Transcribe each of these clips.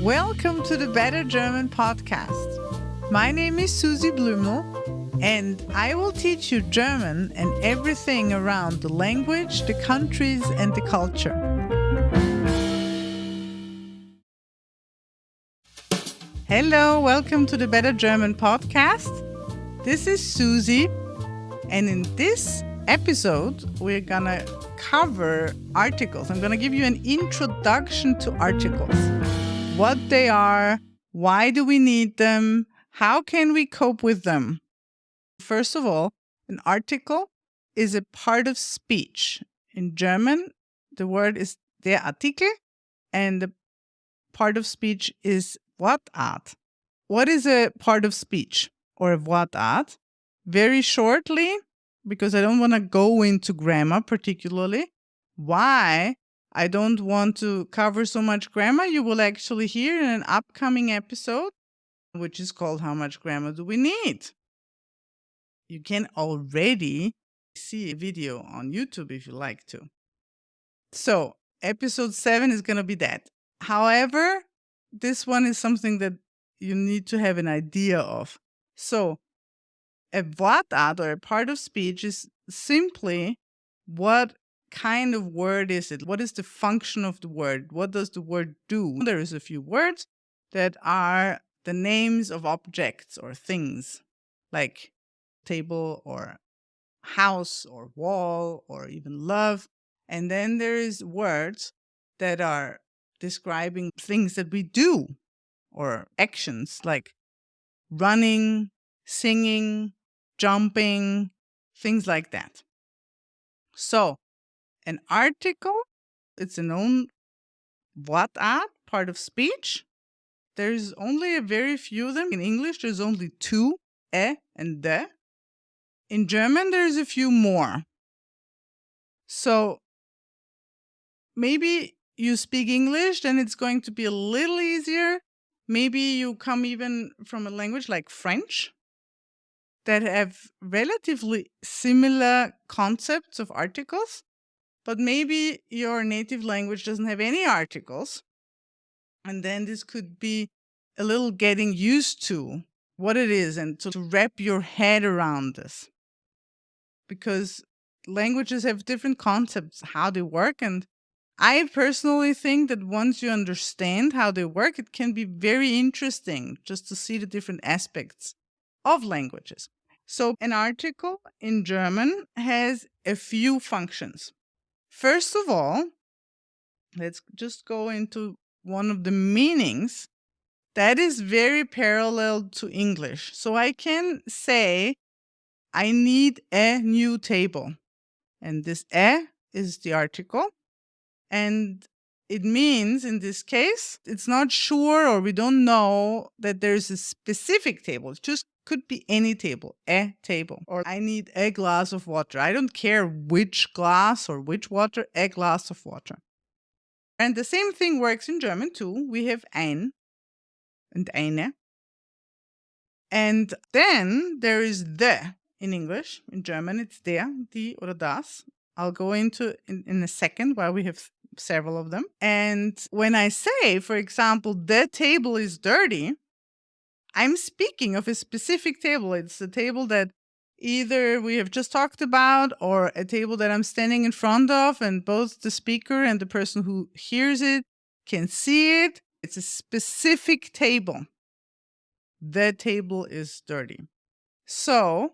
Welcome to the Better German podcast. My name is Susie Blümel, and I will teach you German and everything around the language, the countries, and the culture. Hello, welcome to the Better German podcast. This is Susie, and in this episode, we're gonna cover articles. I'm gonna give you an introduction to articles. What they are, why do we need them, how can we cope with them? First of all, an article is a part of speech. In German, the word is der Artikel, and the part of speech is Wortart. What is a part of speech or a Wortart? Very shortly, because I don't want to go into grammar particularly, why I don't want to cover so much grammar, you will actually hear in an upcoming episode, which is called How Much Grammar Do We Need? You can already see a video on YouTube if you like to. So, episode 7 is going to be that. However, this one is something that you need to have an idea of. So, a Wortart or a part of speech is simply what kind of word is it? What is the function of the word? What does the word do? There is a few words that are the names of objects or things, like table or house or wall or even love. And then there is words that are describing things that we do or actions like running, singing, jumping, things like that. So, an article, it's an own Wortart, part of speech. There's only a very few of them. In English, there's only 2, and de. In German, there's a few more. So maybe you speak English, then it's going to be a little easier. Maybe you come even from a language like French that have relatively similar concepts of articles. But maybe your native language doesn't have any articles. And then this could be a little getting used to what it is and to wrap your head around this. Because languages have different concepts, how they work. And I personally think that once you understand how they work, it can be very interesting just to see the different aspects of languages. So an article in German has a few functions. First of all, let's just go into one of the meanings that is very parallel to English. So I can say, I need a new table. And this "a" is the article. And it means, in this case, it's not sure or we don't know that there's a specific table. It just could be any table, a table. Or I need a glass of water. I don't care which glass or which water, a glass of water. And the same thing works in German too. We have ein and eine. And then there is the in English. In German, it's der, die, oder das. I'll go into in a second while we have several of them. And when I say, for example, the table is dirty, I'm speaking of a specific table. It's a table that either we have just talked about or a table that I'm standing in front of, and both the speaker and the person who hears it can see it. It's a specific table. The table is dirty. So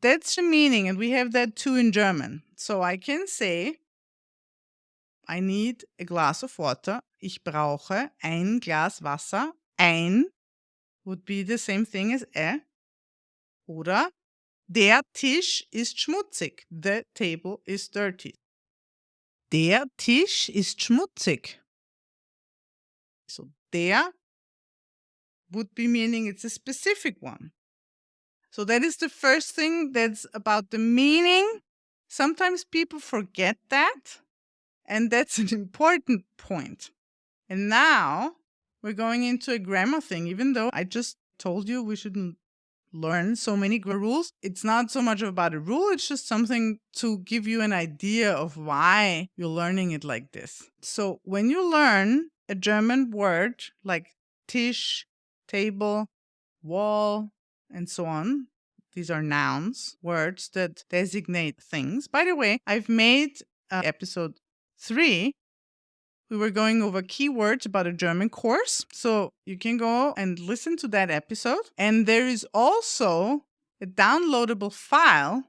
that's the meaning, and we have that too in German. So I can say, I need a glass of water. Ich brauche ein Glas Wasser. Ein would be the same thing as a. Oder der Tisch ist schmutzig. The table is dirty. Der Tisch ist schmutzig. So der would be meaning it's a specific one. So that is the first thing that's about the meaning. Sometimes people forget that, and that's an important point. And now we're going into a grammar thing, even though I just told you we shouldn't learn so many rules. It's not so much about a rule, it's just something to give you an idea of why you're learning it like this. So when you learn a German word like Tisch, table, wall, and so on. These are nouns, words that designate things. By the way, I've made episode 3. We were going over keywords about a German course. So you can go and listen to that episode. And there is also a downloadable file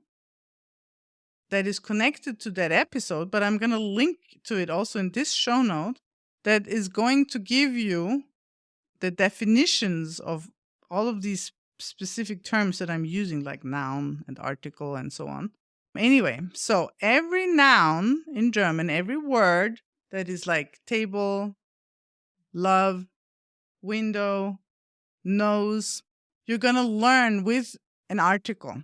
that is connected to that episode, but I'm going to link to it also in this show note, that is going to give you the definitions of all of these specific terms that I'm using, like noun and article and so on. Anyway, so every noun in German, every word that is like table, love, window, nose, you're going to learn with an article.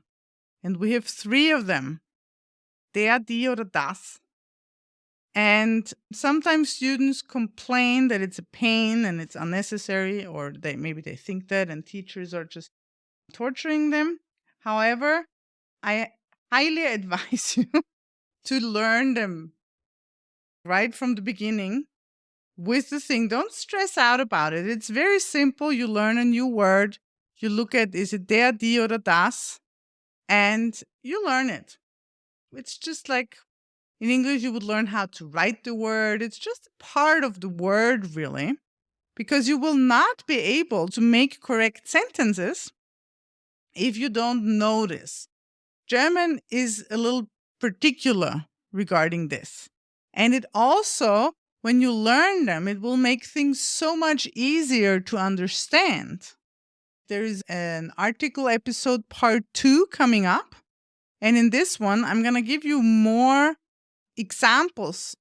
And we have 3 of them: der, die, oder das. And sometimes students complain that it's a pain and it's unnecessary, or maybe they think that, and teachers are just torturing them. However, I highly advise you to learn them right from the beginning with the thing. Don't stress out about it. It's very simple. You learn a new word. You look at, is it der, die, oder das? And you learn it. It's just like in English, you would learn how to write the word. It's just part of the word, really, because you will not be able to make correct sentences if you don't know this. German is a little particular regarding this. And it also, when you learn them, it will make things so much easier to understand. There is an article episode part 2 coming up. And in this one, I'm going to give you more examples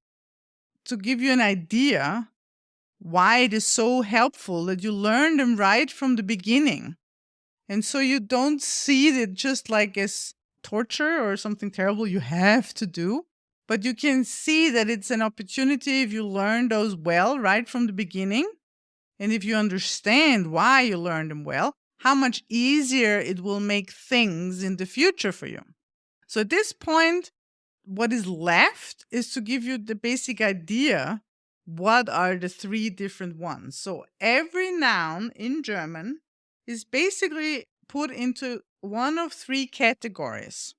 to give you an idea why it is so helpful that you learn them right from the beginning. And so you don't see it just like as torture or something terrible you have to do, but you can see that it's an opportunity if you learn those well right from the beginning. And if you understand why you learned them well, how much easier it will make things in the future for you. So at this point, what is left is to give you the basic idea. What are the 3 different ones? So every noun in German is basically put into one of 3 categories.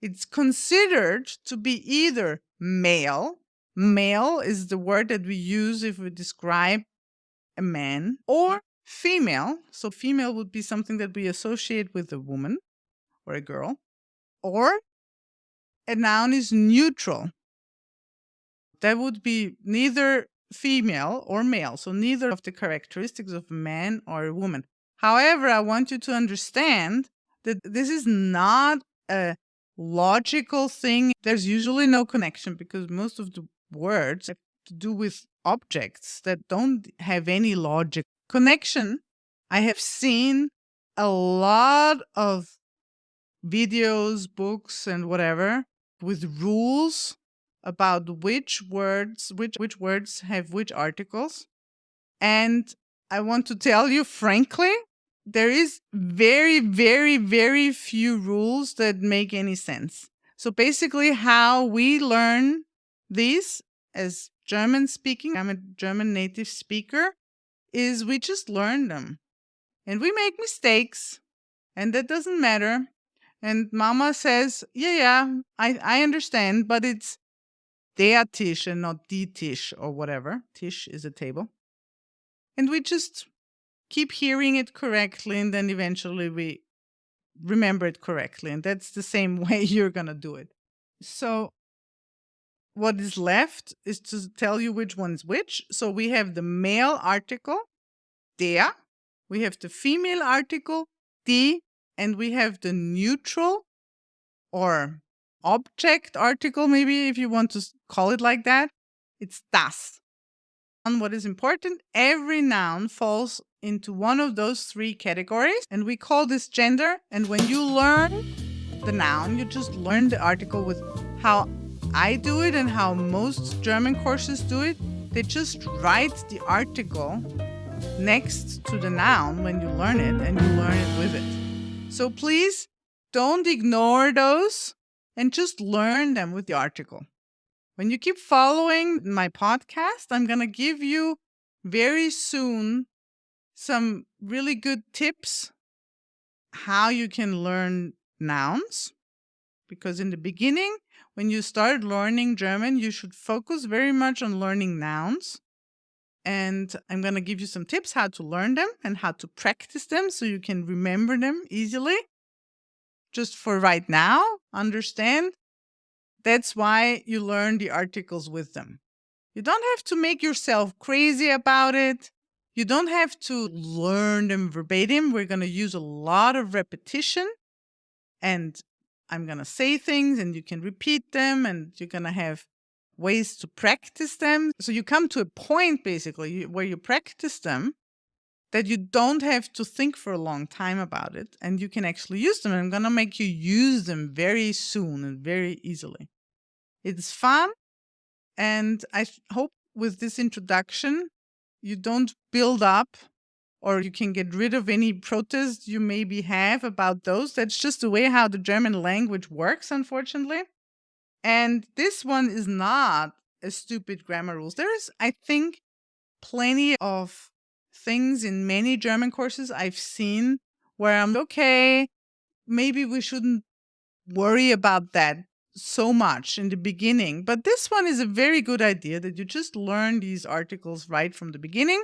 It's considered to be either male. Male is the word that we use if we describe a man, or female. So female would be something that we associate with a woman or a girl. Or a noun is neutral. That would be neither female or male, so neither of the characteristics of a man or a woman. However, I want you to understand that this is not a logical thing. There's usually no connection because most of the words have to do with objects that don't have any logic connection. I have seen a lot of videos, books, and whatever with rules about which words have which articles. And I want to tell you frankly, there is very, very, very few rules that make any sense. So basically how we learn these as German speaking, I'm a German native speaker, is we just learn them. And we make mistakes, and that doesn't matter. And Mama says, I understand, but it's der Tisch and not die Tisch or whatever. Tisch is a table. And we just keep hearing it correctly, and then eventually we remember it correctly. And that's the same way you're going to do it. So what is left is to tell you which one's which. So we have the male article, der. We have the female article, die. And we have the neutral or object article, maybe if you want to call it like that. It's das. And what is important, every noun falls into one of those 3 categories, and we call this gender. And when you learn the noun, you just learn the article with how I do it and how most German courses do it. They just write the article next to the noun when you learn it, and you learn it with it. So please don't ignore those and just learn them with the article. When you keep following my podcast, I'm going to give you very soon some really good tips how you can learn nouns. Because in the beginning, when you start learning German, you should focus very much on learning nouns. And I'm going to give you some tips how to learn them and how to practice them so you can remember them easily. Just for right now, understand that's why you learn the articles with them. You don't have to make yourself crazy about it. You don't have to learn them verbatim. We're going to use a lot of repetition, and I'm going to say things and you can repeat them, and you're going to have ways to practice them. So you come to a point basically where you practice them that you don't have to think for a long time about it and you can actually use them. And I'm going to make you use them very soon and very easily. It's fun. And I hope with this introduction, you don't build up or you can get rid of any protest you maybe have about those. That's just the way how the German language works, unfortunately. And this one is not a stupid grammar rules. There is, I think, plenty of things in many German courses I've seen where I'm okay, maybe we shouldn't worry about that so much in the beginning. But this one is a very good idea that you just learn these articles right from the beginning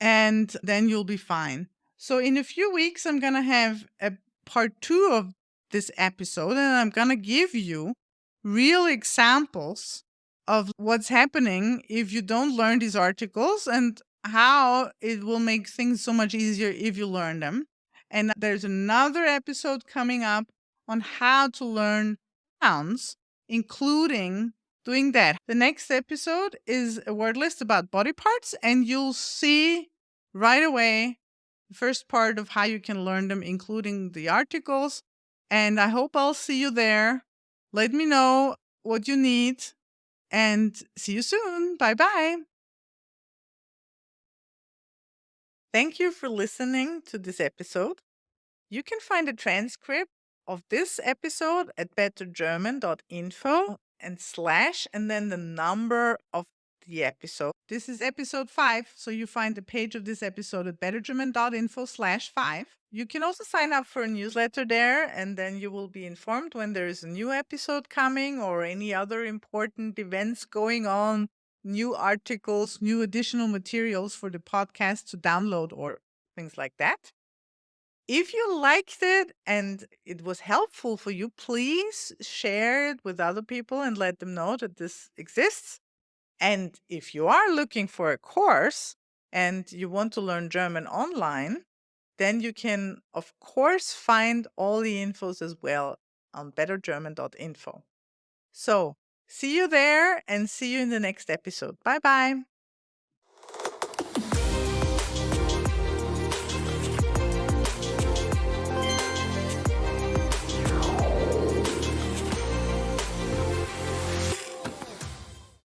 and then you'll be fine. So, in a few weeks, I'm going to have a part 2 of this episode, and I'm going to give you real examples of what's happening if you don't learn these articles and how it will make things so much easier if you learn them. And there's another episode coming up on how to learn nouns, including doing that. The next episode is a word list about body parts, and you'll see right away the first part of how you can learn them, including the articles. And I hope I'll see you there. Let me know what you need, and see you soon. Bye bye. Thank you for listening to this episode. You can find a transcript of this episode at bettergerman.info and slash and then the number of the episode. This is episode 5, so you find the page of this episode at bettergerman.info/5. You can also sign up for a newsletter there, and then you will be informed when there is a new episode coming or any other important events going on, new articles, new additional materials for the podcast to download or things like that. If you liked it and it was helpful for you, please share it with other people and let them know that this exists. And if you are looking for a course and you want to learn German online, then you can, of course, find all the infos as well on bettergerman.info. So, see you there and see you in the next episode. Bye bye.